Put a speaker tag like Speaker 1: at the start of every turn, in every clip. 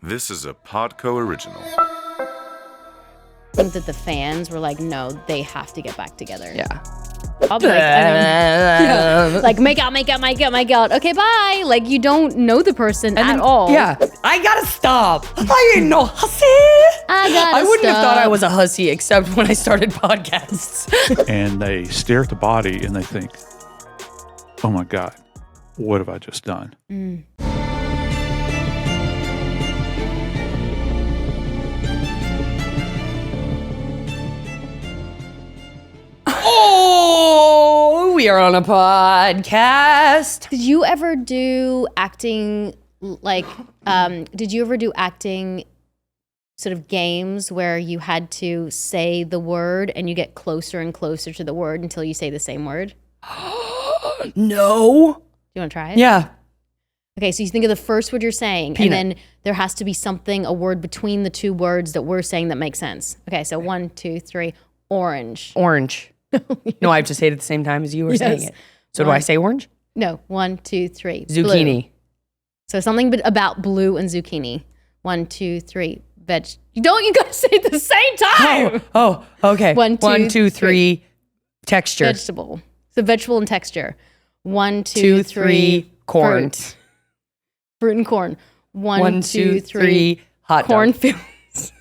Speaker 1: This is a Podco original.
Speaker 2: I think that the fans were like, no, they have to get back together.
Speaker 3: Yeah.
Speaker 2: I'll be like, like, make out. Okay, bye. Like, you don't know the person at all.
Speaker 3: Yeah. I gotta stop. I ain't no hussy. I wouldn't have thought I was a hussy except when I started podcasts.
Speaker 4: And they stare at the body and they think, oh my God, what have I just done?
Speaker 2: Mm.
Speaker 3: Oh, we are on a podcast.
Speaker 2: Did you ever do acting, like, did you ever do acting sort of games where you had to say the word and you get closer and closer to the word until you say the same word?
Speaker 3: No.
Speaker 2: Do you want to try it?
Speaker 3: Yeah.
Speaker 2: Okay, so you think of the first word you're saying,
Speaker 3: Peanut.
Speaker 2: and then there has to be something, a word between the two words that we're saying that makes sense. Okay, so 1, 2, 3, orange.
Speaker 3: Orange. No, I have to say it at the same time as you were saying it. So do I say orange?
Speaker 2: No, 1, 2, 3.
Speaker 3: Zucchini.
Speaker 2: Blue. So something about blue and zucchini. 1, 2, 3. Veg. You gotta say it at the same time.
Speaker 3: Oh, okay.
Speaker 2: 1, 2,
Speaker 3: 3. Texture.
Speaker 2: Vegetable. So vegetable and texture. 1,
Speaker 3: 2, 3. Corn.
Speaker 2: Fruit and corn.
Speaker 3: 1, 2, 3. Hot dog.
Speaker 2: Cornfields.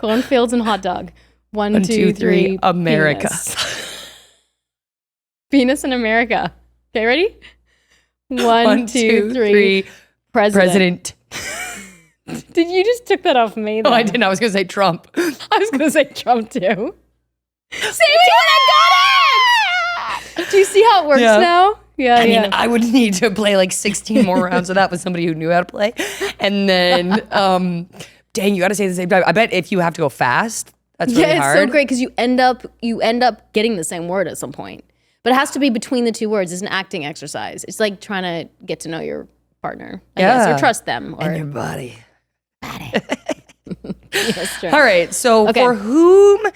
Speaker 2: Cornfields and hot dog. 1, 2, 3.
Speaker 3: America.
Speaker 2: Penis in America. Okay, ready? 1, 2, 3. President. Did you just took that off me?
Speaker 3: Oh, I didn't. I was going to say Trump.
Speaker 2: I was going to say Trump too. See, I got it! Do you see how it works now? Yeah,
Speaker 3: I mean, I would need to play like 16 more rounds of that with somebody who knew how to play. And then, dang, you got to say the same time. I bet if you have to go fast, that's really hard.
Speaker 2: It's so great because you end up getting the same word at some point. But it has to be between the two words. It's an acting exercise. It's like trying to get to know your partner, I guess, or trust them. Or
Speaker 3: and your body.
Speaker 2: Yes, true.
Speaker 3: All right, so for whom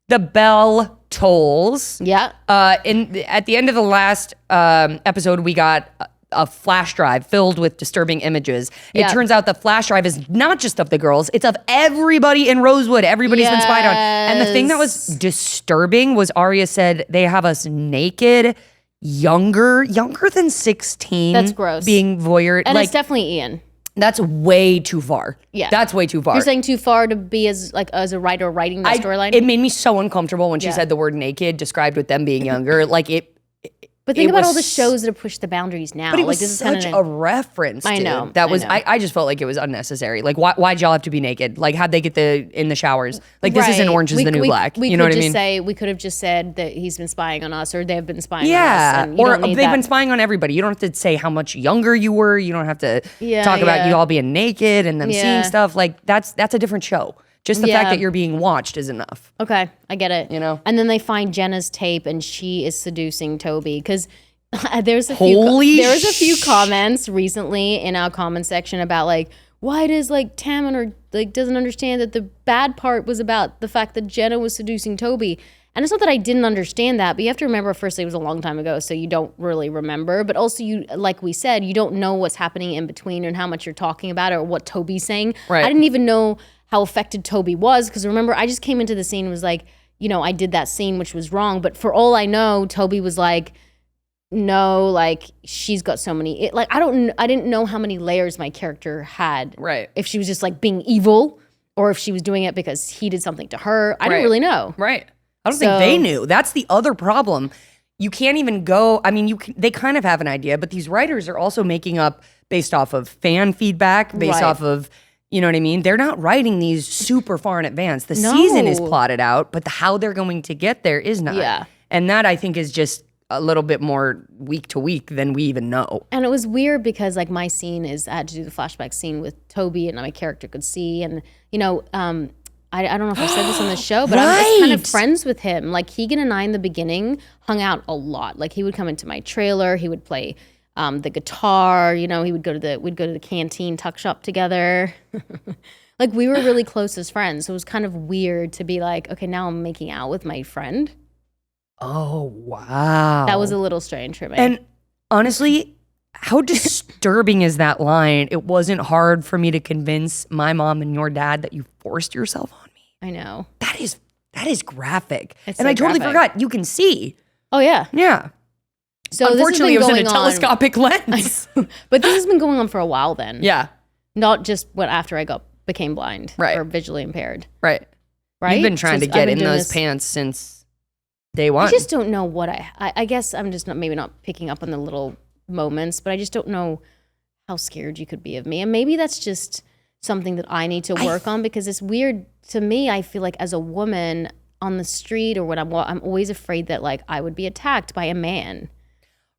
Speaker 3: the bell tolls.
Speaker 2: Yeah.
Speaker 3: At the end of the last episode, we got a flash drive filled with disturbing images. It turns out the flash drive is not just of the girls, it's of everybody in Rosewood. Everybody's been spied on. And the thing that was disturbing was Aria said they have us naked, younger than 16.
Speaker 2: That's gross.
Speaker 3: Being voyeur.
Speaker 2: And it's definitely Ian.
Speaker 3: That's way too far.
Speaker 2: Yeah.
Speaker 3: That's way too far.
Speaker 2: You're saying too far to be as a writer writing the storyline?
Speaker 3: It made me so uncomfortable when she said the word naked, described with them being younger.
Speaker 2: But think about all the shows that have pushed the boundaries now.
Speaker 3: But it was this such a reference.
Speaker 2: I know.
Speaker 3: That was. I just felt like it was unnecessary. Like, why'd y'all have to be naked? Like, how'd they get in the showers? Like, this isn't Orange is the New Black. You know what I mean?
Speaker 2: We could have just said that he's been spying on us, or they've been spying on us.
Speaker 3: Yeah,
Speaker 2: And
Speaker 3: or they've been spying on everybody. You don't have to say how much younger you were. You don't have to talk about you all being naked and them seeing stuff. Like, that's a different show. Just the fact that you're being watched is enough.
Speaker 2: Okay, I get it.
Speaker 3: You know?
Speaker 2: And then they find Jenna's tape, and she is seducing Toby because. There's a few comments recently in our comment section about like, why does like Tammin or like doesn't understand that the bad part was about the fact that Jenna was seducing Toby. And it's not that I didn't understand that, but you have to remember, firstly, it was a long time ago, so you don't really remember. But also, you, like we said, you don't know what's happening in between and how much you're talking about it or what Toby's saying.
Speaker 3: Right.
Speaker 2: I didn't even know how affected Toby was because remember, I just came into the scene and was like, I did that scene, which was wrong. But for all I know, Toby was like, no, like she's got so many. I didn't know how many layers my character had.
Speaker 3: Right.
Speaker 2: If she was just like being evil, or if she was doing it because he did something to her. I didn't really know.
Speaker 3: Right. I don't think they knew. That's the other problem. You can't even go. I mean, they kind of have an idea, but these writers are also making up based off of fan feedback, based off of. You know what I mean? They're not writing these super far in advance. The season is plotted out, but how they're going to get there is not.
Speaker 2: Yeah.
Speaker 3: And that I think is just a little bit more week to week than we even know.
Speaker 2: And it was weird because like my scene I had to do the flashback scene with Toby and my character could see. And, I don't know if I said this on the show, but I was kind of friends with him. Like Keegan and I in the beginning hung out a lot. Like he would come into my trailer, he would play the guitar, he would we'd go to the canteen, tuck shop together. Like we were really close as friends. So it was kind of weird to be like, okay, now I'm making out with my friend.
Speaker 3: Oh, wow.
Speaker 2: That was a little strange for me.
Speaker 3: And honestly, how disturbing is that line, it wasn't hard for me to convince my mom and your dad that you forced yourself on me.
Speaker 2: I know.
Speaker 3: That is graphic.
Speaker 2: It's
Speaker 3: and
Speaker 2: so
Speaker 3: I totally
Speaker 2: graphic.
Speaker 3: forgot. You can see.
Speaker 2: Oh, yeah.
Speaker 3: Yeah.
Speaker 2: So
Speaker 3: unfortunately, it
Speaker 2: this
Speaker 3: was
Speaker 2: has
Speaker 3: in
Speaker 2: been
Speaker 3: a
Speaker 2: going on.
Speaker 3: telescopic lens.
Speaker 2: But this has been going on for a while then.
Speaker 3: Yeah.
Speaker 2: Not just after I became blind.
Speaker 3: Right.
Speaker 2: Or visually impaired.
Speaker 3: Right.
Speaker 2: Right?
Speaker 3: You've been trying
Speaker 2: Since
Speaker 3: to
Speaker 2: I've
Speaker 3: get
Speaker 2: been
Speaker 3: in
Speaker 2: doing
Speaker 3: those
Speaker 2: this-
Speaker 3: pants since day one.
Speaker 2: I just don't know what I guess I'm just maybe not picking up on the little moments, but I just don't know how scared you could be of me. And maybe that's just something that I need to work on, because it's weird to me. I feel like as a woman on the street or when I'm always afraid that like I would be attacked by a man.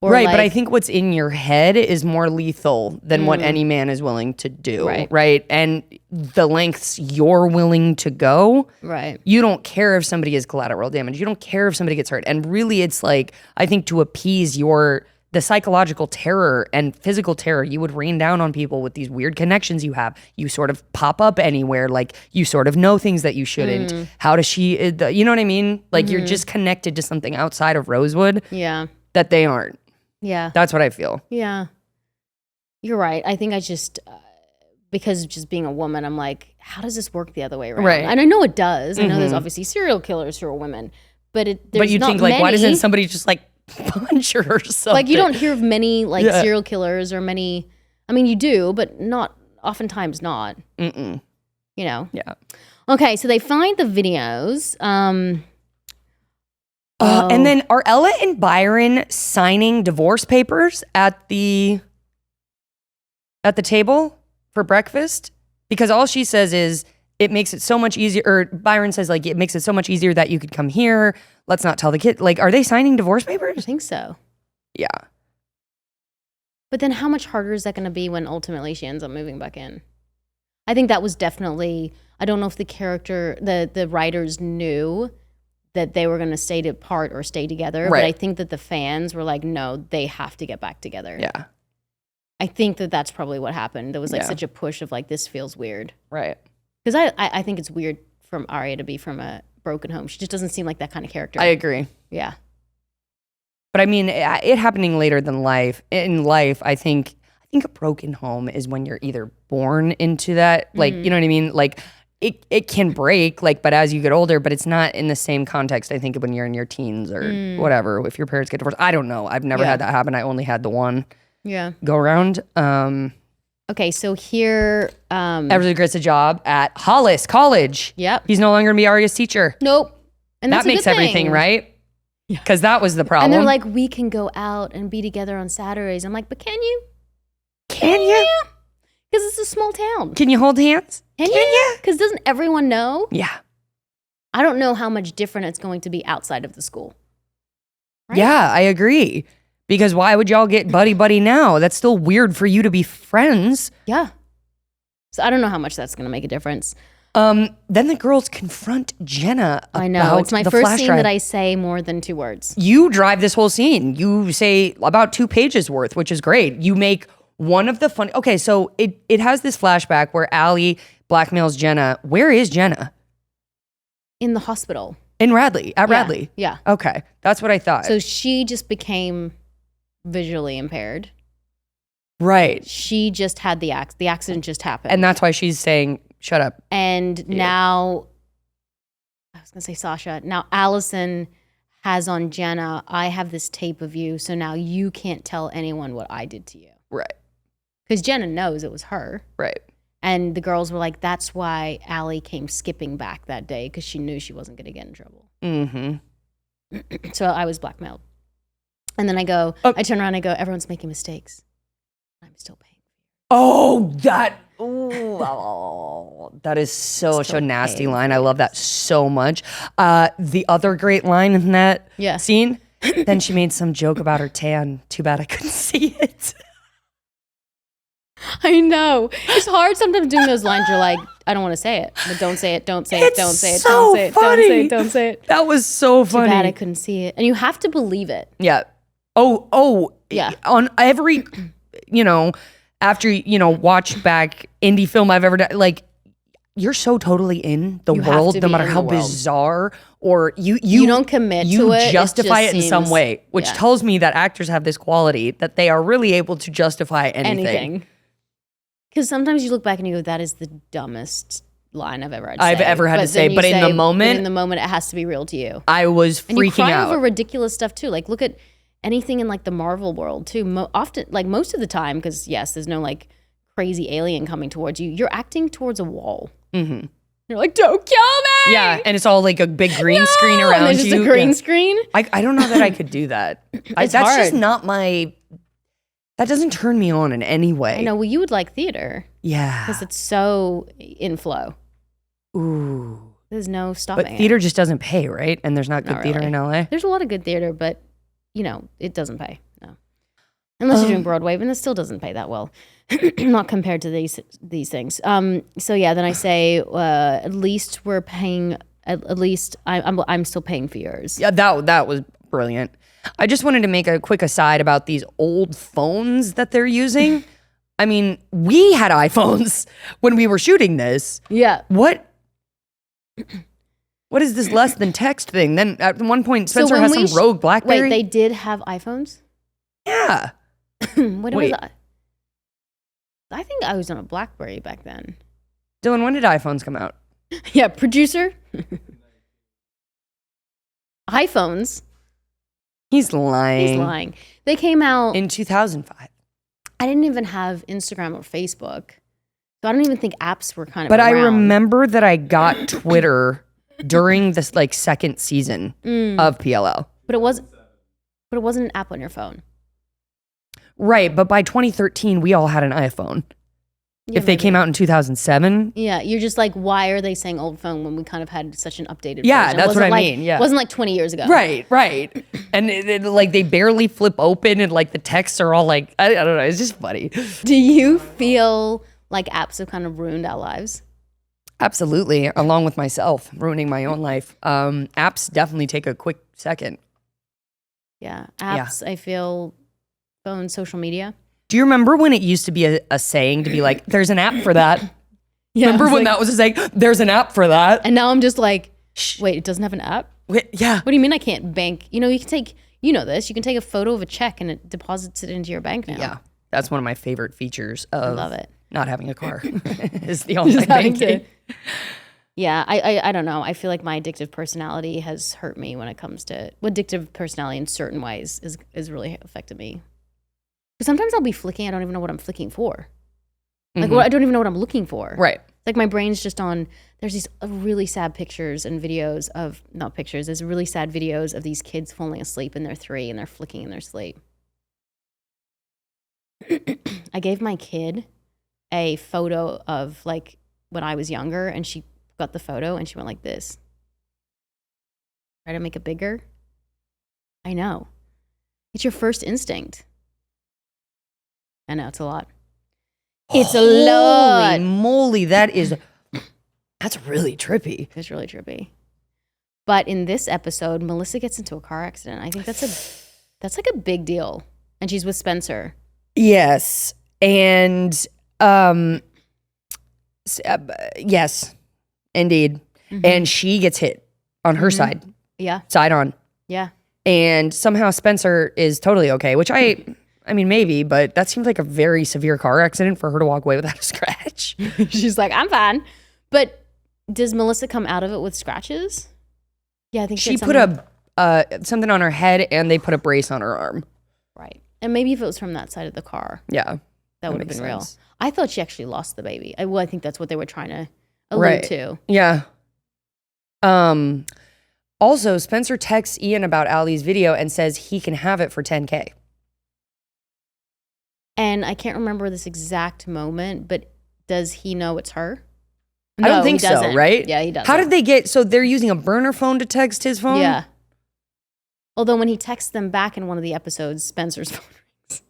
Speaker 2: Or
Speaker 3: right, but I
Speaker 2: like-
Speaker 3: think what's in your head is more lethal than what any man is willing to do.
Speaker 2: Right.
Speaker 3: And the lengths you're willing to go.
Speaker 2: Right.
Speaker 3: You don't care if somebody is collateral damage. You don't care if somebody gets hurt. And really, it's like, I think to appease the psychological terror and physical terror, you would rain down on people with these weird connections you have. You sort of pop up anywhere, like you sort of know things that you shouldn't. How does she, you know what I mean? Like you're just connected to something outside of Rosewood
Speaker 2: Yeah.
Speaker 3: that they aren't.
Speaker 2: Yeah.
Speaker 3: That's what I feel.
Speaker 2: Yeah. You're right. I think I just, because just being a woman, I'm like, how does this work the other way around?
Speaker 3: Right.
Speaker 2: And I know it does. I know there's obviously serial killers who are women, but
Speaker 3: But you
Speaker 2: not
Speaker 3: think like, why
Speaker 2: many.
Speaker 3: doesn't somebody just like punch her or something?
Speaker 2: Like you don't hear of many like
Speaker 3: Yeah.
Speaker 2: serial killers or many, I mean you do, but not, oftentimes not. You know?
Speaker 3: Yeah.
Speaker 2: Okay, so they find the videos.
Speaker 3: And then are Ella and Byron signing divorce papers at the table for breakfast? Because all she says is, it makes it so much easier, or Byron says like, it makes it so much easier that you could come here. Let's not tell the kid. Like, are they signing divorce
Speaker 2: I
Speaker 3: papers?
Speaker 2: think so.
Speaker 3: Yeah.
Speaker 2: But then how much harder is that going to be when ultimately she ends up moving back in? I think that was definitely, I don't know if the character, the writers knew that they were going to stay apart or stay together.
Speaker 3: Right.
Speaker 2: But I think that the fans were like, no, they have to get back together.
Speaker 3: Yeah.
Speaker 2: I think that that's probably what happened. There was like
Speaker 3: Yeah.
Speaker 2: such a push of like, this feels weird.
Speaker 3: Right.
Speaker 2: Because I think it's weird from Arya to be from a broken home. She just doesn't seem like that kind of character.
Speaker 3: I agree.
Speaker 2: Yeah.
Speaker 3: But I mean, it happening later than in life, I think a broken home is when you're either born into that, like, you know what I mean? Like, it can break, like, but as you get older, but it's not in the same context, I think, when you're in your teens or whatever, if your parents get divorced. I don't know. I've never had that happen. I only had the one
Speaker 2: Yeah.
Speaker 3: go around.
Speaker 2: Okay, so here,
Speaker 3: Eversley gets a job at Hollis College.
Speaker 2: Yep.
Speaker 3: He's no longer going to be Arya's teacher.
Speaker 2: Nope. And that's
Speaker 3: That
Speaker 2: a
Speaker 3: makes
Speaker 2: good
Speaker 3: everything
Speaker 2: thing.
Speaker 3: right. Because that was the problem.
Speaker 2: And they're like, we can go out and be together on Saturdays. I'm like, but can you?
Speaker 3: can you?
Speaker 2: Because it's a small town.
Speaker 3: Can you hold hands?
Speaker 2: Can you? Because doesn't everyone know?
Speaker 3: Yeah.
Speaker 2: I don't know how much different it's going to be outside of the school. Right?
Speaker 3: Yeah, I agree. Because why would y'all get buddy now? That's still weird for you to be friends.
Speaker 2: Yeah. So I don't know how much that's going to make a difference.
Speaker 3: Then the girls confront Jenna about
Speaker 2: I know. It's my
Speaker 3: the
Speaker 2: first
Speaker 3: flash
Speaker 2: scene
Speaker 3: drive.
Speaker 2: that I say more than 2 words.
Speaker 3: You drive this whole scene. You say about 2 pages worth, which is great. You make one of the fun. Okay, so it has this flashback where Allie blackmails Jenna. Where is Jenna?
Speaker 2: In the hospital.
Speaker 3: In Radley. At Radley.
Speaker 2: Yeah.
Speaker 3: Okay, that's what I thought.
Speaker 2: So she just became visually impaired.
Speaker 3: right.
Speaker 2: She just had the accident just happened.
Speaker 3: And that's why she's saying, shut up.
Speaker 2: And now, I was going to say Sasha, now Allison has on Jenna, I have this tape of you, so now you can't tell anyone what I did to you.
Speaker 3: Right.
Speaker 2: Because Jenna knows it was her.
Speaker 3: Right.
Speaker 2: And the girls were like, that's why Allie came skipping back that day, because she knew she wasn't going to get in trouble.
Speaker 3: Mm-hmm.
Speaker 2: So I was blackmailed. And then I go, I turn around and I go, everyone's making mistakes. I'm still paying.
Speaker 3: Oh, that is such a nasty
Speaker 2: paying.
Speaker 3: line. I love that so much. The other great line in that
Speaker 2: Yeah.
Speaker 3: scene, then she made some joke about her tan. Too bad I couldn't see it.
Speaker 2: I know. It's hard sometimes doing those lines. You're like, I don't want to say it, but don't say it, don't say it,
Speaker 3: It's
Speaker 2: don't say it,
Speaker 3: so
Speaker 2: don't say it, don't say
Speaker 3: funny.
Speaker 2: it, don't say it.
Speaker 3: That was so
Speaker 2: Too
Speaker 3: funny.
Speaker 2: bad I couldn't see it. And you have to believe it.
Speaker 3: Yeah. Oh.
Speaker 2: Yeah.
Speaker 3: On every, after, watch back indie film I've ever done, like, you're so totally in the
Speaker 2: You have
Speaker 3: world,
Speaker 2: to
Speaker 3: no
Speaker 2: be
Speaker 3: matter
Speaker 2: in
Speaker 3: how
Speaker 2: the world.
Speaker 3: bizarre or you
Speaker 2: don't commit
Speaker 3: you
Speaker 2: to it. It
Speaker 3: justify
Speaker 2: just
Speaker 3: it in some
Speaker 2: seems-
Speaker 3: way, which
Speaker 2: yeah.
Speaker 3: tells me that actors have this quality that they are really able to justify anything.
Speaker 2: Because sometimes you look back and you go, that is the dumbest line I've ever had to
Speaker 3: say.
Speaker 2: then
Speaker 3: But
Speaker 2: you
Speaker 3: in the moment-
Speaker 2: in the moment, it has to be real to you.
Speaker 3: I was
Speaker 2: And you
Speaker 3: freaking
Speaker 2: cry
Speaker 3: out.
Speaker 2: over ridiculous stuff too. Like, look at anything in like the Marvel world too. Often, like most of the time, because yes, there's no like crazy alien coming towards you. You're acting towards a wall. Mm-hmm. You're like, don't kill me.
Speaker 3: Yeah, and it's all like a big green screen around
Speaker 2: and there's
Speaker 3: you.
Speaker 2: just a green
Speaker 3: Yeah.
Speaker 2: screen.
Speaker 3: I don't know that I could do that.
Speaker 2: It's
Speaker 3: that's just
Speaker 2: hard.
Speaker 3: not my. That doesn't turn me on in any way.
Speaker 2: I know. Well, you would like theater
Speaker 3: Yeah.
Speaker 2: because it's so in flow.
Speaker 3: Ooh.
Speaker 2: There's no stopping
Speaker 3: But
Speaker 2: it.
Speaker 3: theater just doesn't pay, right? And there's not good
Speaker 2: Not
Speaker 3: theater
Speaker 2: really.
Speaker 3: in LA.
Speaker 2: There's a lot of good theater, but you know, it doesn't pay. No, unless you're doing Broadway, and it still doesn't pay that well, not compared to these things. So yeah, then I say at least we're paying. At least I'm still paying for yours.
Speaker 3: Yeah, that was brilliant. I just wanted to make a quick aside about these old phones that they're using. I mean, we had iPhones when we were shooting this.
Speaker 2: Yeah.
Speaker 3: What is this less than text thing? Then at one point, Spencer
Speaker 2: when
Speaker 3: has
Speaker 2: we
Speaker 3: some rogue Blackberry.
Speaker 2: Wait, they did have iPhones?
Speaker 3: yeah.
Speaker 2: What was
Speaker 3: Wait.
Speaker 2: that? I think I was on a Blackberry back then.
Speaker 3: Dylan, when did iPhones come out?
Speaker 2: Yeah, producer. iPhones.
Speaker 3: He's lying.
Speaker 2: He's lying. They came out.
Speaker 3: In 2005.
Speaker 2: I didn't even have Instagram or Facebook, so I don't even think apps were kind of.
Speaker 3: But I
Speaker 2: around.
Speaker 3: remember that I got Twitter during this like second season of PLL.
Speaker 2: But it wasn't an app on your phone.
Speaker 3: Right, but by 2013, we all had an iPhone.
Speaker 2: Yeah,
Speaker 3: If they
Speaker 2: maybe.
Speaker 3: came out in 2007,
Speaker 2: Yeah, you're just like, why are they saying old phone when we kind of had such an updated
Speaker 3: Yeah,
Speaker 2: version? It
Speaker 3: that's what
Speaker 2: wasn't
Speaker 3: I
Speaker 2: like-
Speaker 3: mean, yeah.
Speaker 2: It wasn't like 20 years ago.
Speaker 3: right. And like they barely flip open and like the texts are all like, I don't know, it's just funny.
Speaker 2: Do you feel like apps have kind of ruined our lives?
Speaker 3: Absolutely, along with myself, ruining my own life. Apps definitely take a quick second.
Speaker 2: Yeah, apps, I feel, phone, social media.
Speaker 3: Do you remember when it used to be a saying to be like, there's an app for that?
Speaker 2: Yeah,
Speaker 3: Remember
Speaker 2: it's
Speaker 3: when
Speaker 2: like-
Speaker 3: that was a saying? There's an app for that.
Speaker 2: And now I'm just like, wait, it doesn't have an app?
Speaker 3: Yeah.
Speaker 2: What do you mean I can't bank? You know, you can take, you know this, you can take a photo of a check and it deposits it into your bank now.
Speaker 3: Yeah. That's one of my favorite features of
Speaker 2: love it.
Speaker 3: not having a car is the online
Speaker 2: having
Speaker 3: banking.
Speaker 2: Yeah, I don't know. I feel like my addictive personality has hurt me when it comes to addictive personality in certain ways is really affected me. Because sometimes I'll be flicking, I don't even know what I'm flicking for. Like I don't even know what I'm looking for.
Speaker 3: Right.
Speaker 2: Like my brain's just on, there's these really sad pictures and videos of, not pictures, there's really sad videos of these kids falling asleep and they're 3 and they're flicking in their sleep. I gave my kid a photo of like when I was younger and she got the photo and she went like this. Try to make it bigger. I know. It's your first instinct. I know, it's a lot. It's a lot.
Speaker 3: Holy moly, that's really trippy.
Speaker 2: It's really trippy. But in this episode, Melissa gets into a car accident. I think that's like a big deal. And she's with Spencer.
Speaker 3: Yes. And yes, indeed. And she gets hit on her side on.
Speaker 2: Yeah.
Speaker 3: And somehow Spencer is totally okay, which I mean, maybe, but that seems like a very severe car accident for her to walk away without a scratch.
Speaker 2: She's like, I'm fine. But does Melissa come out of it with scratches? Yeah, I think
Speaker 3: She
Speaker 2: had
Speaker 3: put
Speaker 2: something-
Speaker 3: something on her head and they put a brace on her arm.
Speaker 2: Right. And maybe if it was from that side of the car,
Speaker 3: Yeah.
Speaker 2: that would have
Speaker 3: makes
Speaker 2: been real.
Speaker 3: sense.
Speaker 2: I thought she actually lost the baby. I think that's what they were trying to allude to.
Speaker 3: Yeah. Also, Spencer texts Ian about Ali's video and says he can have it for $10K.
Speaker 2: And I can't remember this exact moment, but does he know it's her?
Speaker 3: I don't
Speaker 2: No,
Speaker 3: think
Speaker 2: he
Speaker 3: so,
Speaker 2: doesn't.
Speaker 3: right?
Speaker 2: Yeah, he doesn't.
Speaker 3: How did they get, so they're using a burner phone to text his phone?
Speaker 2: Yeah. Although when he texts them back in one of the episodes, Spencer's phone rings.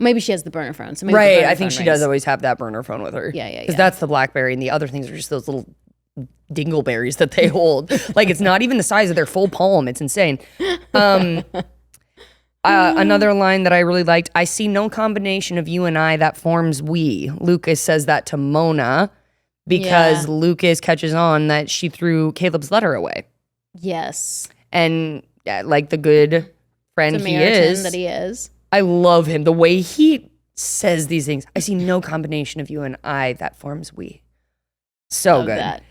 Speaker 2: Maybe she has the burner phone. So maybe the
Speaker 3: Right.
Speaker 2: burner
Speaker 3: I think
Speaker 2: phone
Speaker 3: she does
Speaker 2: rings.
Speaker 3: always have that burner phone with her.
Speaker 2: Yeah.
Speaker 3: Because that's the Blackberry and the other things are just those little dingleberries that they hold. Like it's not even the size of their full palm. It's insane. Another line that I really liked, I see no combination of you and I that forms we. Lucas says that to Mona. because Lucas catches on that she threw Caleb's letter away.
Speaker 2: Yes.
Speaker 3: And like the good friend
Speaker 2: Samaritan that he is.
Speaker 3: I love him. The way he says these things. I see no combination of you and I that forms we. So
Speaker 2: Love
Speaker 3: good.
Speaker 2: that.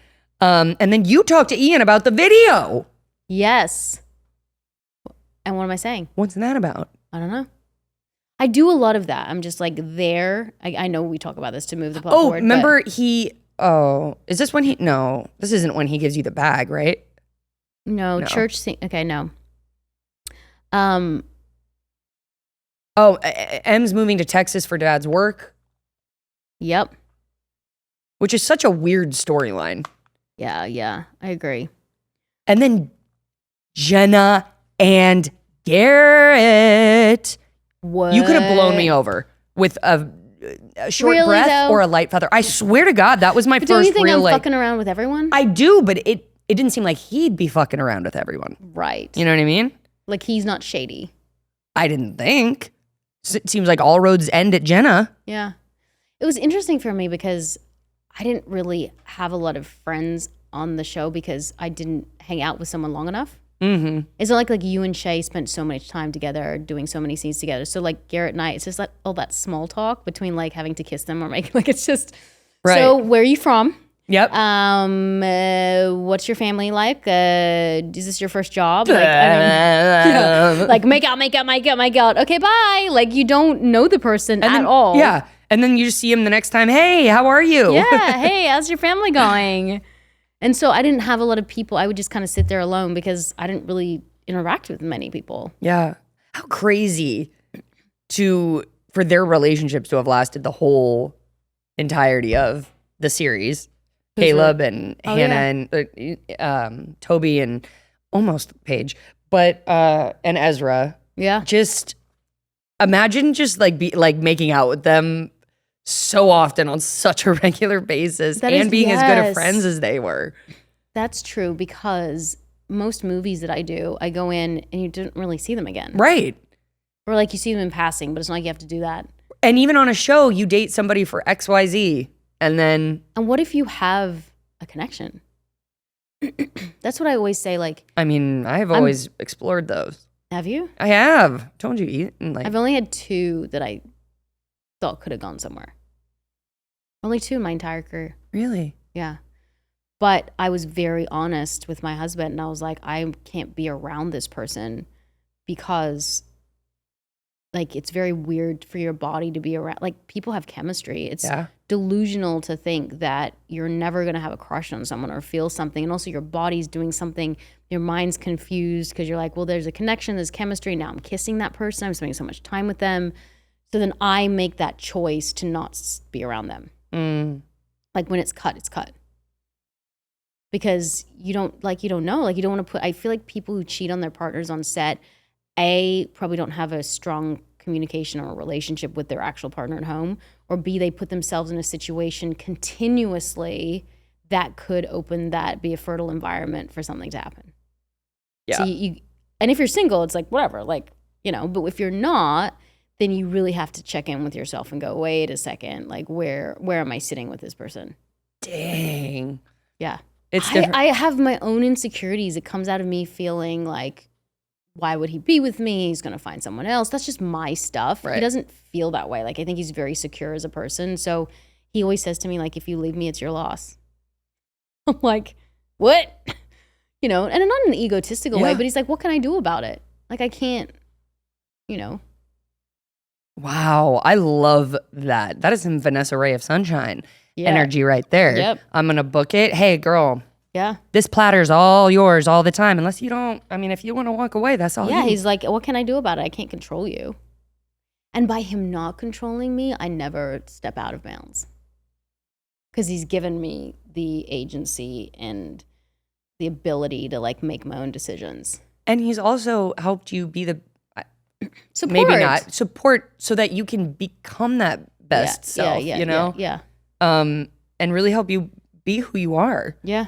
Speaker 3: And then you talked to Ian about the video.
Speaker 2: Yes. And what am I saying?
Speaker 3: What's that about?
Speaker 2: I don't know. I do a lot of that. I'm just like there. I know we talk about this to move the plot forward.
Speaker 3: Remember is this when no, this isn't when he gives you the bag, right?
Speaker 2: No, church scene. Okay, no.
Speaker 3: M's moving to Texas for dad's work.
Speaker 2: Yep.
Speaker 3: Which is such a weird storyline.
Speaker 2: Yeah, I agree.
Speaker 3: And then Jenna and Garrett.
Speaker 2: What?
Speaker 3: You could have blown me over with a short breath
Speaker 2: though?
Speaker 3: or a light feather. I swear to God, that was my
Speaker 2: But
Speaker 3: first
Speaker 2: don't you think
Speaker 3: real
Speaker 2: I'm fucking around with everyone?
Speaker 3: I do, but it didn't seem like he'd be fucking around with everyone.
Speaker 2: Right.
Speaker 3: You know what I mean?
Speaker 2: Like he's not shady.
Speaker 3: I didn't think. It seems like all roads end at Jenna.
Speaker 2: Yeah. It was interesting for me because I didn't really have a lot of friends on the show because I didn't hang out with someone long enough.
Speaker 3: Mm-hmm.
Speaker 2: It's not like you and Shay spent so much time together doing so many scenes together. So like Garrett and I, it's just like all that small talk between like having to kiss them or make like it's just.
Speaker 3: Right.
Speaker 2: So where are you from?
Speaker 3: Yep.
Speaker 2: What's your family like? Is this your first job? Like, like make out. Okay, bye. Like you don't know the person at all.
Speaker 3: Yeah. And then you just see him the next time. Hey, how are you?
Speaker 2: Yeah. Hey, how's your family going? And so I didn't have a lot of people. I would just kind of sit there alone because I didn't really interact with many people.
Speaker 3: Yeah. How crazy for their relationships to have lasted the whole entirety of the series. Caleb and Hannah and Toby and almost Paige, but and Ezra.
Speaker 2: Yeah.
Speaker 3: Just imagine just like making out with them so often on such a regular basis being as good of friends as they were.
Speaker 2: That's true because most movies that I do, I go in and you don't really see them again.
Speaker 3: Right.
Speaker 2: Or like you see them in passing, but it's not like you have to do that.
Speaker 3: And even on a show, you date somebody for XYZ. And
Speaker 2: what if you have a connection? That's what I always say. Like,
Speaker 3: I mean, I have always explored those.
Speaker 2: Have you?
Speaker 3: I have. Told you, Ethan.
Speaker 2: I've only had 2 that I thought could have gone somewhere. Only 2 in my entire career.
Speaker 3: Really?
Speaker 2: Yeah. But I was very honest with my husband, and I was like, I can't be around this person because like it's very weird for your body to be around. Like people have chemistry. It's delusional to think that you're never going to have a crush on someone or feel something. And also your body's doing something. Your mind's confused because you're like, well, there's a connection, there's chemistry. Now I'm kissing that person. I'm spending so much time with them. So then I make that choice to not be around them. Like when it's cut, it's cut. Because you don't know. Like you don't want to I feel like people who cheat on their partners on set, probably don't have a strong communication or a relationship with their actual partner at home, or B, they put themselves in a situation continuously that could be a fertile environment for something to happen. Yeah. So and if you're single, it's like, whatever, like, but if you're not, then you really have to check in with yourself and go, wait a second, like where am I sitting with this person?
Speaker 3: Dang.
Speaker 2: Yeah.
Speaker 3: It's different.
Speaker 2: I have my own insecurities. It comes out of me feeling like, why would he be with me? He's going to find someone else. That's just my stuff. Right. He doesn't feel that way. Like, I think he's very secure as a person. So he always says to me, like, if you leave me, it's your loss. I'm like, what? And not in an egotistical way, but he's like, what can I do about it? Like, I can't,
Speaker 3: Wow. I love that. That is some Vanessa Ray of Sunshine energy right there.
Speaker 2: Yep.
Speaker 3: I'm going to book it. Hey, girl.
Speaker 2: Yeah.
Speaker 3: This platter's all yours all the time. Unless you don't, if you want to walk away, that's all
Speaker 2: Yeah, he's like, what can I do about it? I can't control you. And by him not controlling me, I never step out of bounds. Because he's given me the agency and the ability to like make my own decisions.
Speaker 3: And he's also helped you be the,
Speaker 2: support.
Speaker 3: Maybe not, support so that you can become that best self,
Speaker 2: Yeah.
Speaker 3: And really help you be who you are.
Speaker 2: Yeah.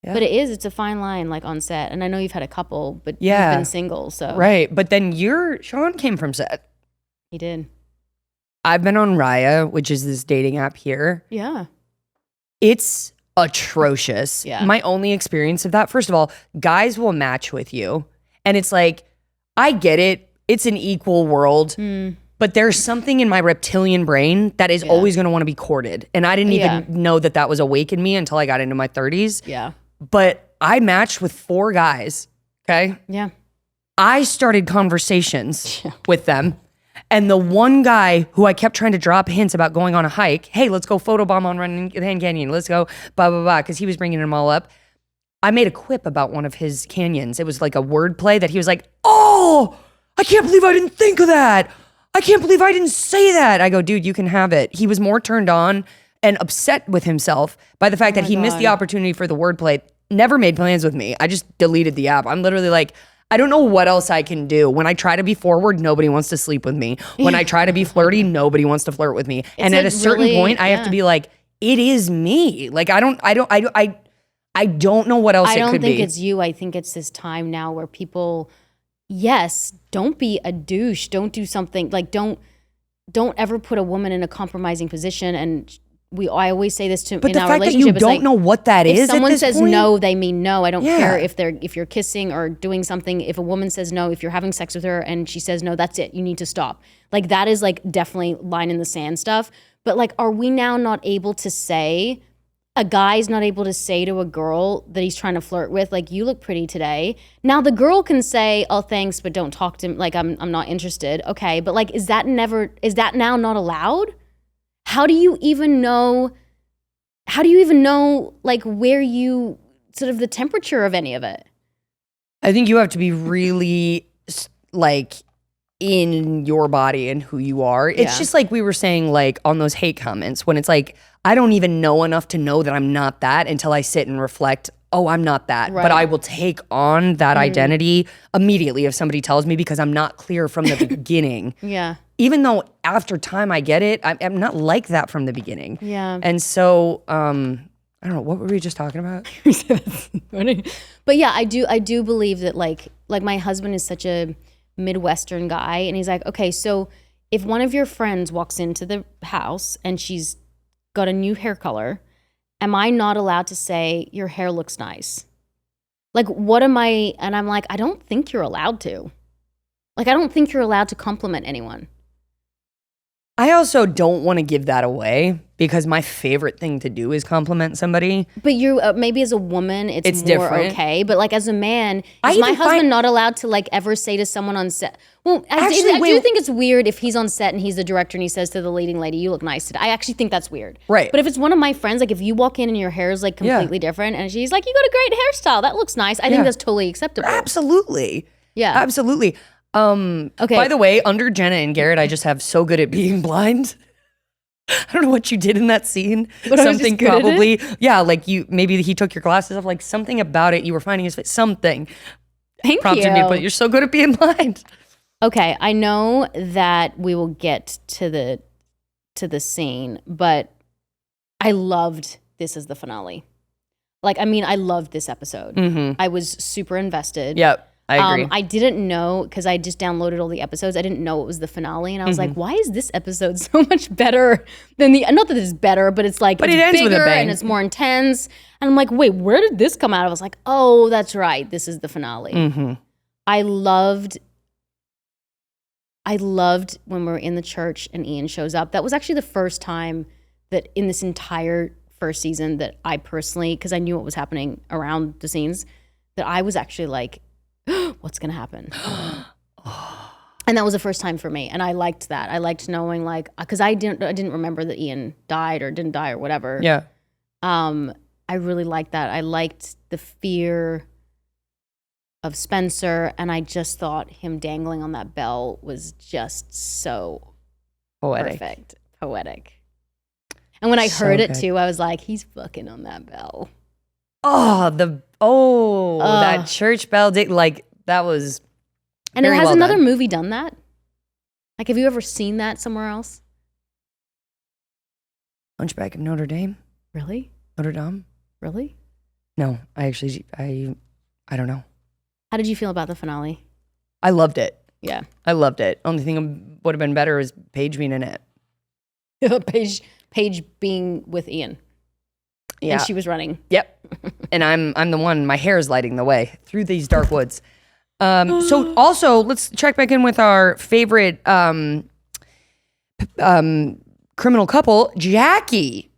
Speaker 2: But it's a fine line, like on set. And I know you've had a couple, but you've been single, so.
Speaker 3: Right. But then Sean came from set.
Speaker 2: He did.
Speaker 3: I've been on Raya, which is this dating app here.
Speaker 2: Yeah.
Speaker 3: It's atrocious.
Speaker 2: Yeah.
Speaker 3: My only experience of that, first of all, guys will match with you. And it's like, I get it. It's an equal world. But there's something in my reptilian brain that is always going to want to be courted. And I didn't even know that was awake in me until I got into my 30s.
Speaker 2: Yeah.
Speaker 3: But I matched with 4 guys. Okay.
Speaker 2: Yeah.
Speaker 3: I started conversations with them. And the one guy who I kept trying to drop hints about going on a hike, hey, let's go photobomb on Running Canyon. Let's go blah, blah, blah. Because he was bringing them all up. I made a quip about one of his canyons. It was like a word play that he was like, oh, I can't believe I didn't think of that. I can't believe I didn't say that. I go, dude, you can have it. He was more turned on and upset with himself by the fact that he missed the opportunity for the wordplay. Never made plans with me. I just deleted the app. I'm literally like, I don't know what else I can do. When I try to be forward, nobody wants to sleep with me. When I try to be flirty, nobody wants to flirt with me. And at a certain point, I have to be like, it is me. Like, I don't know what else it could be.
Speaker 2: I don't think it's you. I think it's this time now where people... Yes, don't be a douche. Don't do something like don't ever put a woman in a compromising position. And I always say this to
Speaker 3: but
Speaker 2: in
Speaker 3: the
Speaker 2: our
Speaker 3: fact
Speaker 2: relationship.
Speaker 3: that you don't know what that is.
Speaker 2: If someone
Speaker 3: at this
Speaker 2: says
Speaker 3: point,
Speaker 2: no, they mean no. I don't care if you're kissing or doing something. If a woman says no, if you're having sex with her and she says no, that's it. You need to stop. Like that is like definitely line in the sand stuff. But like, are we now not able to say? A guy's not able to say to a girl that he's trying to flirt with, like, you look pretty today. Now the girl can say, oh, thanks, but don't talk to me. Like, I'm not interested. Okay, but like, is that now not allowed? How do you even know like where you, sort of the temperature of any of it?
Speaker 3: I think you have to be really like in your body and who you are. It's just like we were saying, like on those hate comments when it's like, I don't even know enough to know that I'm not that until I sit and reflect, oh, I'm not that.
Speaker 2: Right.
Speaker 3: But I will take on that identity immediately if somebody tells me because I'm not clear from the beginning.
Speaker 2: Yeah. Even
Speaker 3: though after time I get it, I'm not like that from the beginning.
Speaker 2: Yeah.
Speaker 3: And so, I don't know, what were we just talking about?
Speaker 2: But yeah, I do believe that like my husband is such a Midwestern guy and he's like, okay, so if one of your friends walks into the house and she's got a new hair color, am I not allowed to say your hair looks nice? Like, what am I? And I'm like, I don't think you're allowed to. Like, I don't think you're allowed to compliment anyone.
Speaker 3: I also don't want to give that away because my favorite thing to do is compliment somebody.
Speaker 2: But you maybe as a woman, it's more
Speaker 3: different.
Speaker 2: Okay. But like as a man, is my husband not allowed to like ever say to someone on set? Well, I do think it's weird if he's on set and he's the director and he says to the leading lady, "You look nice today." I actually think that's weird.
Speaker 3: Right.
Speaker 2: But if it's one of my friends, like if you walk in and your hair is like completely different and she's like, "You got a great hairstyle. That looks nice." I think that's totally acceptable.
Speaker 3: Absolutely.
Speaker 2: Yeah.
Speaker 3: Absolutely.
Speaker 2: Okay.
Speaker 3: By the way, under Jenna and Garrett, I just have so good at being blind. I don't know what you did in that scene.
Speaker 2: But
Speaker 3: something probably, like maybe he took your glasses off, like something about it. You were finding his face, something.
Speaker 2: Thank
Speaker 3: prompted
Speaker 2: you.
Speaker 3: me to put, you're so good at being blind.
Speaker 2: Okay, I know that we will get to the scene, but I loved this as the finale. Like, I mean, I loved this episode.
Speaker 3: Mm-hmm.
Speaker 2: I was super invested.
Speaker 3: Yep. I agree.
Speaker 2: I didn't know because I just downloaded all the episodes. I didn't know it was the finale, and I was like, "Why is this episode so much better than the?" Not that it's better, but it's like, but it ends with a bang, and it's more intense. And I'm like, "Wait, where did this come out?" I was like, "Oh, that's right. This is the finale."
Speaker 3: Mm-hmm.
Speaker 2: I loved when we were in the church and Ian shows up. That was actually the first time that in this entire first season that I personally, because I knew what was happening around the scenes, that I was actually like, what's going to happen? And that was the first time for me. And I liked that. I liked knowing like, because I didn't remember that Ian died or didn't die or whatever.
Speaker 3: Yeah.
Speaker 2: I really liked that. I liked the fear of Spencer. And I just thought him dangling on that bell was just so perfect. Poetic. And when I heard it too, I was like, he's fucking on that bell.
Speaker 3: That church bell, like that was.
Speaker 2: And it has another movie done that? Like, have you ever seen that somewhere else?
Speaker 3: Hunchback of Notre Dame?
Speaker 2: Really?
Speaker 3: Notre Dame?
Speaker 2: Really?
Speaker 3: No, I don't know.
Speaker 2: How did you feel about the finale?
Speaker 3: I loved it.
Speaker 2: Yeah.
Speaker 3: I loved it. Only thing would have been better is Paige being in it.
Speaker 2: Paige being with Ian.
Speaker 3: Yeah.
Speaker 2: And she was running.
Speaker 3: Yep. And I'm the one, my hair is lighting the way through these dark woods. So also let's check back in with our favorite criminal couple, Jackie.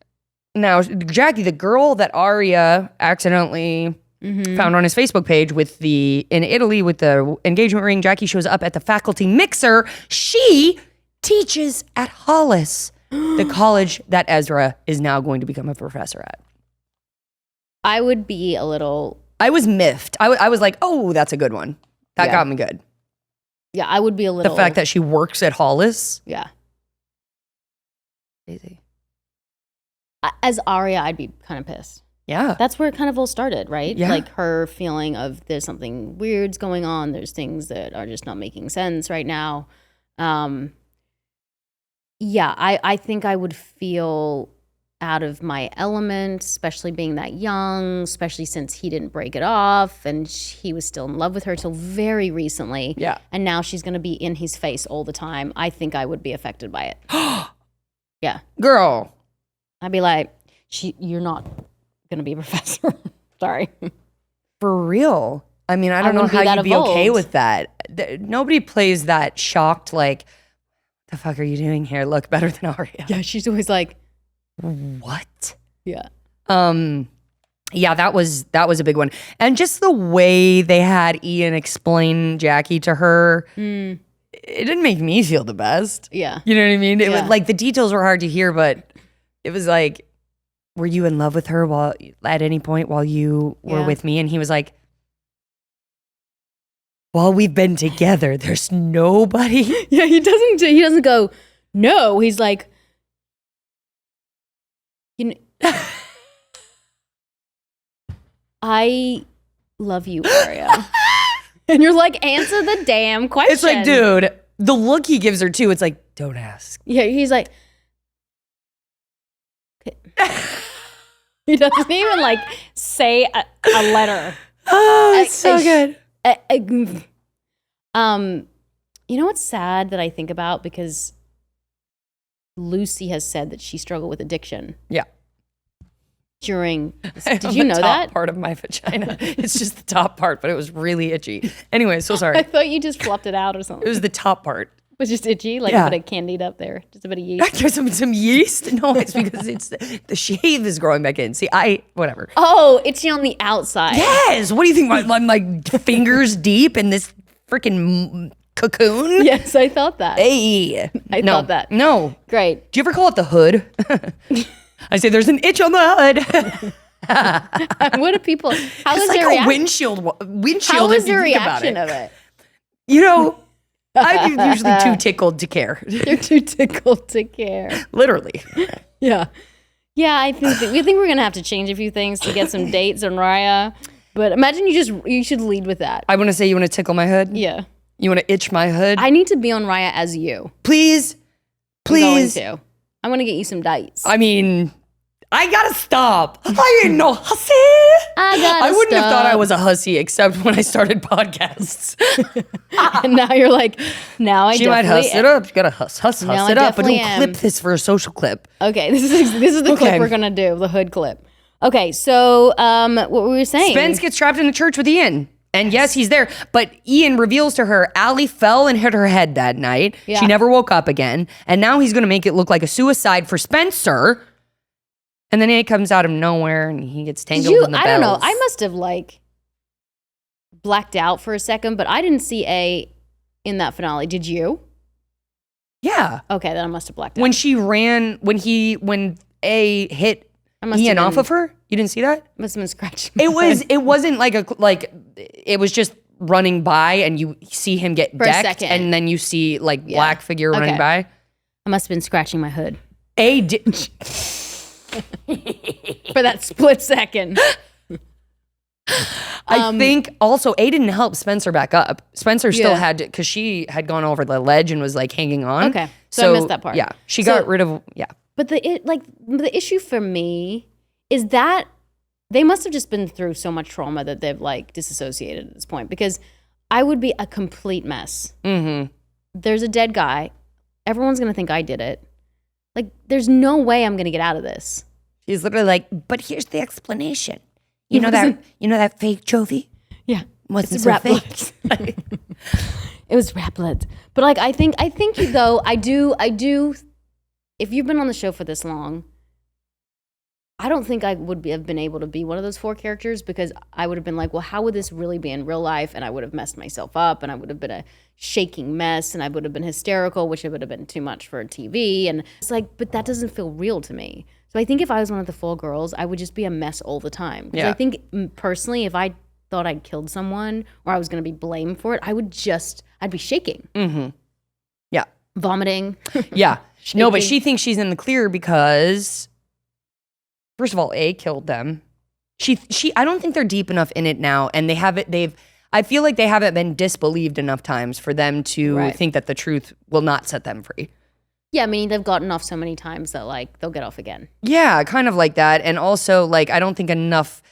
Speaker 3: Now, Jackie, the girl that Aria accidentally found on his Facebook page in Italy with the engagement ring, Jackie shows up at the faculty mixer. She teaches at Hollis, the college that Ezra is now going to become a professor at.
Speaker 2: I would be a little...
Speaker 3: I was miffed. I was like, oh, that's a good one. That got me good.
Speaker 2: Yeah, I would be a little...
Speaker 3: The fact that she works at Hollis.
Speaker 2: Yeah.
Speaker 3: Crazy.
Speaker 2: As Aria, I'd be kind of pissed.
Speaker 3: Yeah.
Speaker 2: That's where it kind of all started, right?
Speaker 3: Yeah.
Speaker 2: Like her feeling of there's something weird's going on. There's things that are just not making sense right now. Yeah, I think I would feel out of my element, especially being that young, especially since he didn't break it off and he was still in love with her till very recently.
Speaker 3: Yeah.
Speaker 2: And now she's going to be in his face all the time. I think I would be affected by it. Yeah.
Speaker 3: Girl.
Speaker 2: I'd be like, you're not going to be a professor. Sorry.
Speaker 3: For real. I mean, I don't know how you'd be okay with that. Nobody plays that shocked, like, the fuck are you doing here? Look better than Aria.
Speaker 2: Yeah, she's always like,
Speaker 3: what?
Speaker 2: Yeah.
Speaker 3: Yeah, that was a big one. And just the way they had Ian explain Jackie to her, it didn't make me feel the best.
Speaker 2: Yeah.
Speaker 3: You know what I mean? It was like the details were hard to hear, but it was like, were you in love with her at any point while you were with me? And he was like, while we've been together, there's nobody.
Speaker 2: Yeah, he doesn't go, no. He's like, you know, I love you, Aria. And you're like, answer the damn question.
Speaker 3: It's like, dude, the look he gives her too, it's like, don't ask.
Speaker 2: Yeah, he's like, okay. He doesn't even like say a letter.
Speaker 3: Oh, it's so good.
Speaker 2: You know what's sad that I think about, because Lucy has said that she struggled with addiction.
Speaker 3: Yeah.
Speaker 2: Did you know that?
Speaker 3: Part of my vagina. It's just the top part, but it was really itchy. Anyway, so sorry.
Speaker 2: I thought you just flopped it out or something.
Speaker 3: It was the top part.
Speaker 2: It was just itchy, like a bit of candied up there, just a bit of yeast.
Speaker 3: There's some yeast? No, it's because it's the shave is growing back in. See, whatever.
Speaker 2: Oh, itchy on the outside.
Speaker 3: Yes. What do you think? I'm like fingers deep in this freaking cocoon?
Speaker 2: Yes, I thought that.
Speaker 3: Hey.
Speaker 2: I thought that.
Speaker 3: No.
Speaker 2: Great.
Speaker 3: Do you ever call it the hood? I say there's an itch on the hood.
Speaker 2: What do people? How
Speaker 3: it's
Speaker 2: is
Speaker 3: like
Speaker 2: their
Speaker 3: a windshield.
Speaker 2: How is
Speaker 3: if you
Speaker 2: their
Speaker 3: think about
Speaker 2: reaction
Speaker 3: it.
Speaker 2: of it?
Speaker 3: You know, I'm usually too tickled to care.
Speaker 2: You're too tickled to care.
Speaker 3: Literally.
Speaker 2: Yeah. Yeah, I think we're gonna have to change a few things to get some dates on Raya. But imagine you should lead with that.
Speaker 3: I want to say, you want to tickle my hood?
Speaker 2: Yeah.
Speaker 3: You want to itch my hood?
Speaker 2: I need to be on Raya as you.
Speaker 3: Please.
Speaker 2: I'm gonna get you some dates.
Speaker 3: I mean, I gotta stop. I ain't no hussy.
Speaker 2: I
Speaker 3: wouldn't have thought I was a hussy except when I started podcasts.
Speaker 2: And now you're like,
Speaker 3: she might huss it up. You gotta huss it up. But don't clip this for a social clip.
Speaker 2: Okay, this is the clip we're gonna do, the hood clip. Okay, so what were we saying?
Speaker 3: Spence gets trapped in the church with Ian. And yes, he's there. But Ian reveals to her, Allie fell and hit her head that night. Yeah. She never woke up again. And now he's going to make it look like a suicide for Spencer. And then it comes out of nowhere and he gets tangled in the bells.
Speaker 2: I don't know. I must have like blacked out for a second, but I didn't see A in that finale. Did you?
Speaker 3: Yeah.
Speaker 2: Okay, then I must have blacked out.
Speaker 3: When she ran, when A hit Ian off of her? You didn't see that?
Speaker 2: Must have been scratching.
Speaker 3: It wasn't it was just running by and you see him get decked and then you see like black figure running by.
Speaker 2: I must have been scratching my hood.
Speaker 3: A did
Speaker 2: for that split second.
Speaker 3: I think also A didn't help Spencer back up. Spencer still had to, because she had gone over the ledge and was like hanging on.
Speaker 2: Okay, so I missed that part.
Speaker 3: Yeah, she got rid of
Speaker 2: But the issue for me is that they must have just been through so much trauma that they've like disassociated at this point, because I would be a complete mess. Mm-hmm. There's a dead guy. Everyone's going to think I did it. Like, there's no way I'm going to get out of this.
Speaker 3: He's literally like, but here's the explanation. You know that fake trophy?
Speaker 2: Yeah.
Speaker 3: Wasn't
Speaker 2: It's
Speaker 3: so
Speaker 2: rat
Speaker 3: fake.
Speaker 2: It was rat blood. But like I think though, I do if you've been on the show for this long, I don't think I would have been able to be one of those 4 characters, because I would have been like, well, how would this really be in real life? And I would have messed myself up, and I would have been a shaking mess, and I would have been hysterical, which it would have been too much for TV. And it's like, but that doesn't feel real to me. So I think if I was one of the 4 girls, I would just be a mess all the time. Yeah. I think personally, if I thought I'd killed someone or I was going to be blamed for it, I'd be shaking.
Speaker 3: Mm-hmm. Yeah.
Speaker 2: Vomiting.
Speaker 3: Yeah. No, but she thinks she's in the clear because, first of all, A, killed them. I don't think they're deep enough in it now, and I feel like they haven't been disbelieved enough times for them to think that the truth will not set them free.
Speaker 2: Yeah, I mean, they've gotten off so many times that, like, they'll get off again.
Speaker 3: Yeah, kind of like that. And also, like, I don't think enough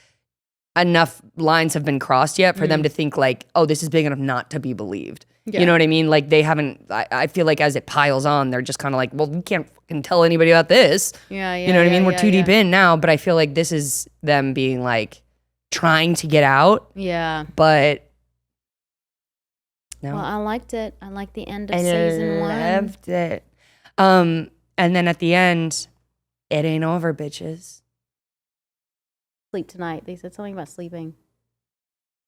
Speaker 3: lines have been crossed yet for them to think, like, oh, this is big enough not to be believed. Yeah. You know what I mean? Like, they haven't, I feel like as it piles on, they're just kind of like, well, we can't fucking tell anybody about this.
Speaker 2: Yeah.
Speaker 3: You know what I mean? We're too deep in now, but I feel like this is them being, like, trying to get out.
Speaker 2: Yeah.
Speaker 3: But no.
Speaker 2: Well, I liked it. I liked the end of season 1.
Speaker 3: I loved it. And then at the end, it ain't over, bitches.
Speaker 2: Sleep tonight. They said something about sleeping.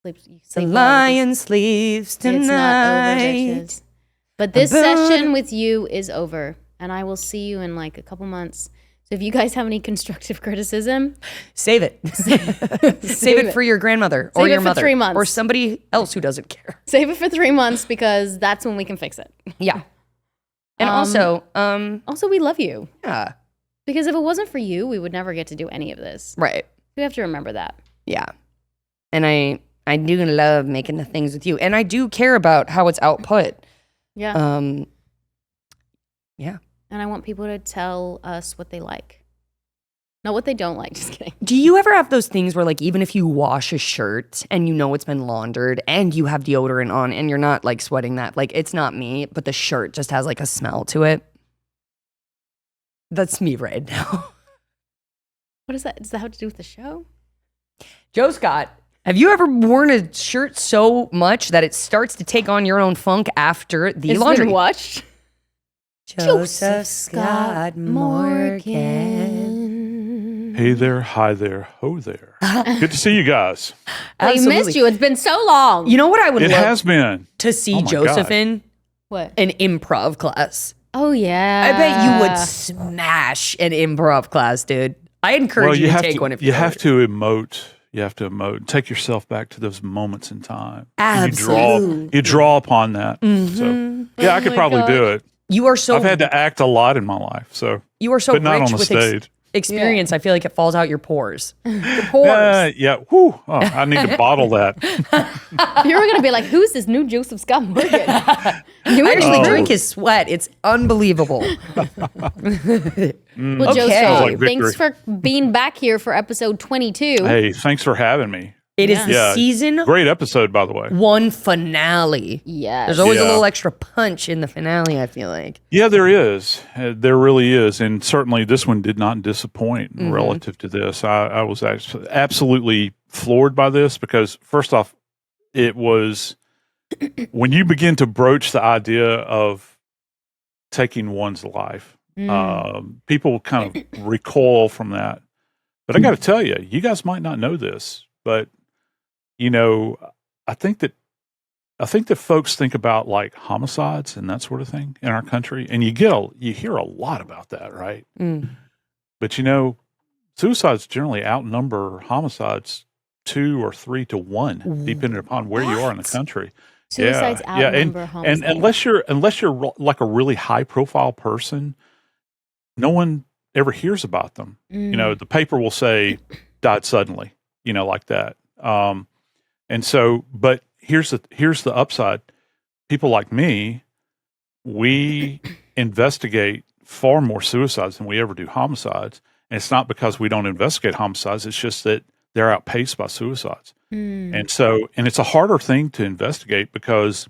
Speaker 2: Sleep
Speaker 3: the lion sleeps tonight.
Speaker 2: It's not over, bitches. But this session with you is over, and I will see you in like a couple months. So if you guys have any constructive criticism,
Speaker 3: save it. Save it for your grandmother or your mother
Speaker 2: 3 months.
Speaker 3: Or somebody else who doesn't care.
Speaker 2: Save it for 3 months, because that's when we can fix it.
Speaker 3: Yeah. And also,
Speaker 2: we love you.
Speaker 3: Yeah.
Speaker 2: Because if it wasn't for you, we would never get to do any of this.
Speaker 3: Right.
Speaker 2: We have to remember that.
Speaker 3: Yeah. And I do love making the things with you. And I do care about how it's output.
Speaker 2: Yeah.
Speaker 3: Yeah.
Speaker 2: And I want people to tell us what they like. Not what they don't like, just kidding.
Speaker 3: Do you ever have those things where, like, even if you wash a shirt and you know it's been laundered and you have deodorant on and you're not, like, sweating that, like, it's not me, but the shirt just has, like, a smell to it? That's me right now.
Speaker 2: What is that? Does that have to do with the show?
Speaker 3: Joe Scott, have you ever worn a shirt so much that it starts to take on your own funk after the laundry?
Speaker 2: Been watched?
Speaker 3: Joseph Scott Morgan.
Speaker 4: Hey there, hi there, ho there. Good to see you guys.
Speaker 2: We missed you. It's been so long.
Speaker 3: You know what I would love
Speaker 4: has been.
Speaker 3: to see Joseph in?
Speaker 2: What?
Speaker 3: An improv class.
Speaker 2: Oh, yeah.
Speaker 3: I bet you would smash an improv class, dude. I encourage you to take one if you
Speaker 4: have to emote. You have to emote. Take yourself back to those moments in time.
Speaker 3: Absolutely.
Speaker 4: You draw upon that. Mm-hmm. So yeah, I could probably do it.
Speaker 3: I've
Speaker 4: had to act a lot in my life, so
Speaker 3: you are so
Speaker 4: but not
Speaker 3: rich
Speaker 4: on the
Speaker 3: with
Speaker 4: stage.
Speaker 3: Experience. Yeah. I feel like it falls out your pores.
Speaker 2: Your pores.
Speaker 4: Yeah. Whew. Oh, I need to bottle that.
Speaker 2: You were gonna be like, "Who's this new Joseph Scott Morgan?"
Speaker 3: I actually drink his sweat. It's unbelievable.
Speaker 2: Well, Joseph, thanks for being back here for episode 22.
Speaker 4: Hey, thanks for having me.
Speaker 3: It is the season.
Speaker 4: Great episode, by the way.
Speaker 3: 1 finale.
Speaker 2: Yes.
Speaker 3: There's always a little extra punch in the finale, I feel like.
Speaker 4: Yeah, there is. There really is. And certainly this one did not disappoint relative to this. I was actually absolutely floored by this because, first off, it was when you begin to broach the idea of taking one's life, people kind of recoil from that. But I got to tell you, you guys might not know this, but you know, I think that folks think about like homicides and that sort of thing in our country, and you hear a lot about that, right? But you know, suicides generally outnumber homicides 2 or 3 to 1, depending upon where you are in the country.
Speaker 2: Suicides outnumber homicides.
Speaker 4: And unless you're like a really high profile person, no one ever hears about them. You know, the paper will say died suddenly, you know, like that. And so, but here's the upside. People like me, we investigate far more suicides than we ever do homicides. And it's not because we don't investigate homicides. It's just that they're outpaced by suicides. And so, and it's a harder thing to investigate because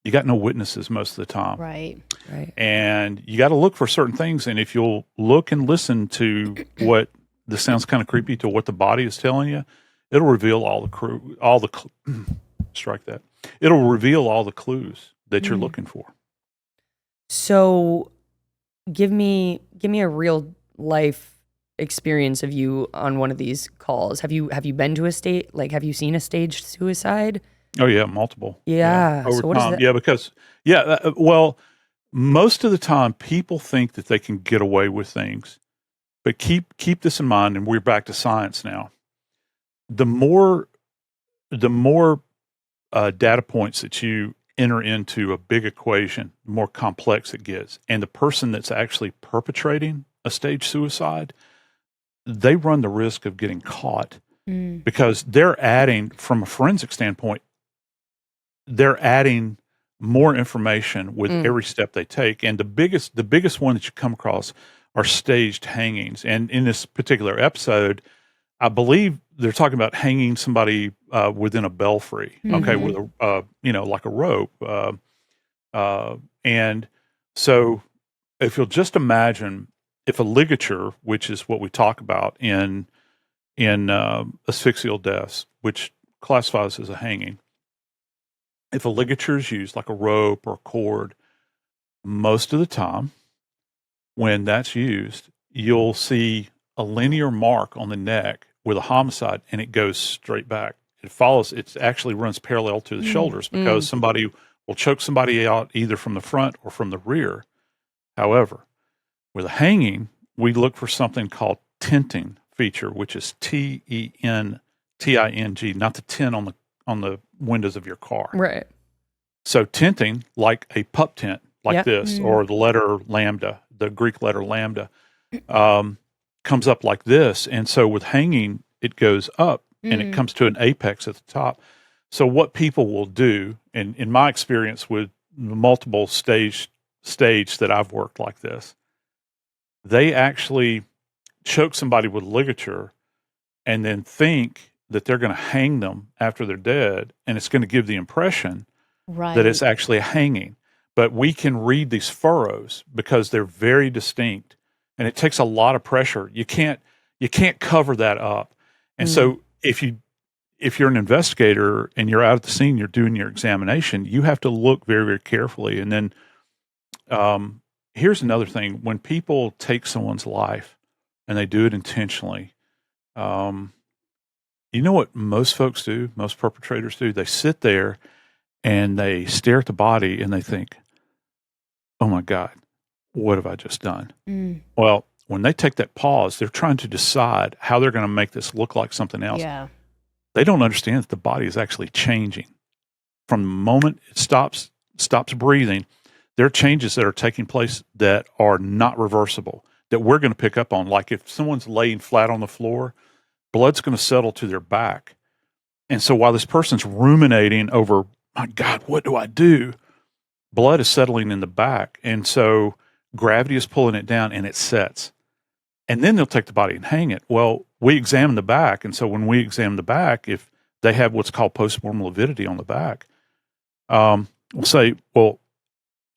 Speaker 4: you got no witnesses most of the time.
Speaker 2: Right.
Speaker 4: And you got to look for certain things. And if you'll look and listen to what this sounds kind of creepy, to what the body is telling you, it'll reveal strike that. It'll reveal all the clues that you're looking for.
Speaker 3: So give me a real life experience of you on one of these calls. Have you been to have you seen a staged suicide?
Speaker 4: Oh yeah, multiple.
Speaker 3: Yeah.
Speaker 4: Over
Speaker 3: So what is
Speaker 4: time.
Speaker 3: that?
Speaker 4: Yeah, because well, most of the time people think that they can get away with things, but keep this in mind, and we're back to science now. The more data points that you enter into a big equation, the more complex it gets. And the person that's actually perpetrating a staged suicide, they run the risk of getting caught because they're adding, from a forensic standpoint, they're adding more information with every step they take. And the biggest one that you come across are staged hangings. And in this particular episode, I believe they're talking about hanging somebody within a belfry, okay, with a like a rope. And so, if you'll just imagine, if a ligature, which is what we talk about in asphyxial deaths, which classifies as a hanging, if a ligature is used, like a rope or a cord, most of the time when that's used, you'll see a linear mark on the neck with a homicide, and it goes straight back. It actually runs parallel to the shoulders, because somebody will choke somebody out either from the front or from the rear. However, with a hanging, we look for something called tinting feature, which is TENTING, not the tin on the windows of your car.
Speaker 3: Right.
Speaker 4: So tinting, like a pup tent, like this, or the letter lambda, the Greek letter lambda, comes up like this. And so with hanging, it goes up and it comes to an apex at the top. So what people will do, and in my experience with the multiple stage that I've worked like this, they actually choke somebody with ligature and then think that they're going to hang them after they're dead, and it's going to give the impression that it's actually a hanging. But we can read these furrows because they're very distinct, and it takes a lot of pressure. You can't cover that up. And so if you're an investigator and you're out at the scene, you're doing your examination, you have to look very, very carefully. And then here's another thing. When people take someone's life and they do it intentionally, you know what most folks do, most perpetrators do? They sit there and they stare at the body and they think, oh my God, what have I just done? Well, when they take that pause, they're trying to decide how they're going to make this look like something else.
Speaker 2: Yeah.
Speaker 4: They don't understand that the body is actually changing. From the moment it stops breathing, there are changes that are taking place that are not reversible, that we're going to pick up on. Like if someone's laying flat on the floor, blood's going to settle to their back. And so while this person's ruminating over, my God, what do I do? Blood is settling in the back. And so gravity is pulling it down and it sets. And then they'll take the body and hang it. Well, we examine the back. And so when we examine the back, if they have what's called postmortem lividity on the back, we'll say, well,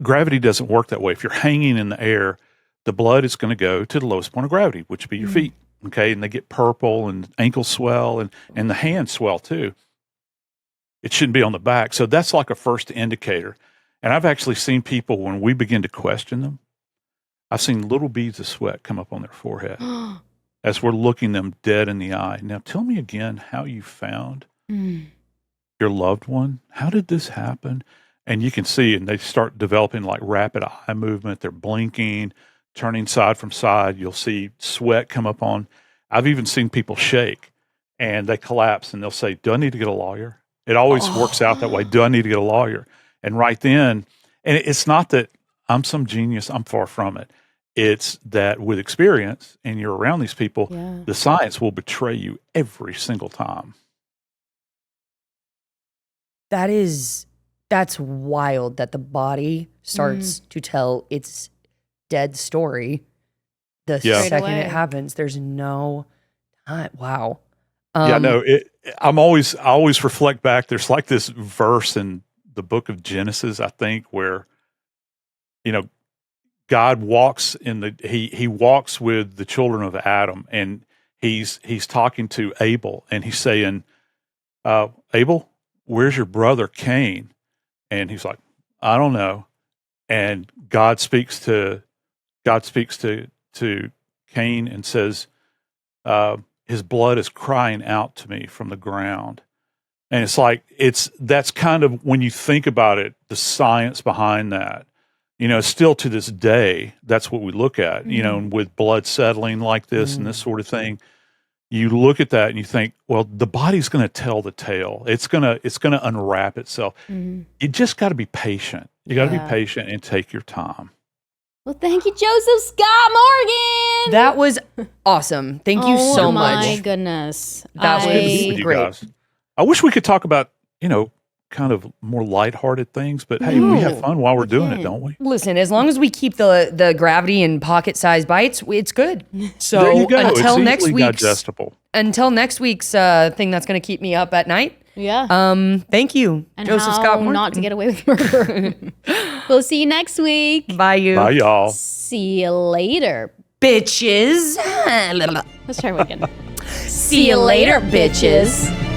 Speaker 4: gravity doesn't work that way. If you're hanging in the air, the blood is going to go to the lowest point of gravity, which would be your feet. Okay. And they get purple and ankles swell and the hands swell too. It shouldn't be on the back. So that's like a first indicator. And I've actually seen people, when we begin to question them, I've seen little beads of sweat come up on their forehead as we're looking them dead in the eye. Now, tell me again how you found your loved one. How did this happen? And you can see, and they start developing like rapid eye movement. They're blinking, turning side from side. You'll see sweat come up on. I've even seen people shake and they collapse and they'll say, do I need to get a lawyer? It always works out that way. Do I need to get a lawyer? And right then, and it's not that I'm some genius. I'm far from it. It's that with experience and you're around these people, the science will betray you every single time.
Speaker 3: That's wild that the body starts to tell its dead story the second it happens. There's no time. Wow.
Speaker 4: I always reflect back. There's like this verse in the book of Genesis, I think, where, God walks he walks with the children of Adam, and he's talking to Abel, and he's saying, Abel, where's your brother Cain? And he's like, I don't know. And God speaks to Cain and says, his blood is crying out to me from the ground. And it's like, that's kind of, when you think about it, the science behind that, still to this day, that's what we look at, with blood settling like this and this sort of thing. You look at that and you think, well, the body's going to tell the tale. It's going to unwrap itself. You just got to be patient. You got to be patient and take your time.
Speaker 2: Well, thank you, Joseph Scott Morgan.
Speaker 3: That was awesome. Thank you so much.
Speaker 2: Oh my goodness.
Speaker 3: That was great.
Speaker 4: Guys. I wish we could talk about, kind of more lighthearted things, but hey, we have fun while we're doing it, don't we?
Speaker 3: Listen, as long as we keep the gravity in pocket-sized bites, it's good. So
Speaker 4: there you go.
Speaker 3: until
Speaker 4: it's
Speaker 3: next week's
Speaker 4: digestible.
Speaker 3: Until next week's thing that's going to keep me up at night.
Speaker 2: Yeah.
Speaker 3: Thank you,
Speaker 2: and
Speaker 3: Joseph
Speaker 2: how
Speaker 3: Scott Morgan.
Speaker 2: not to get away with murder. We'll see you next week.
Speaker 3: Bye, you.
Speaker 4: Bye, y'all.
Speaker 2: See you later,
Speaker 3: bitches.
Speaker 2: Let's try one again.
Speaker 3: See you later, bitches.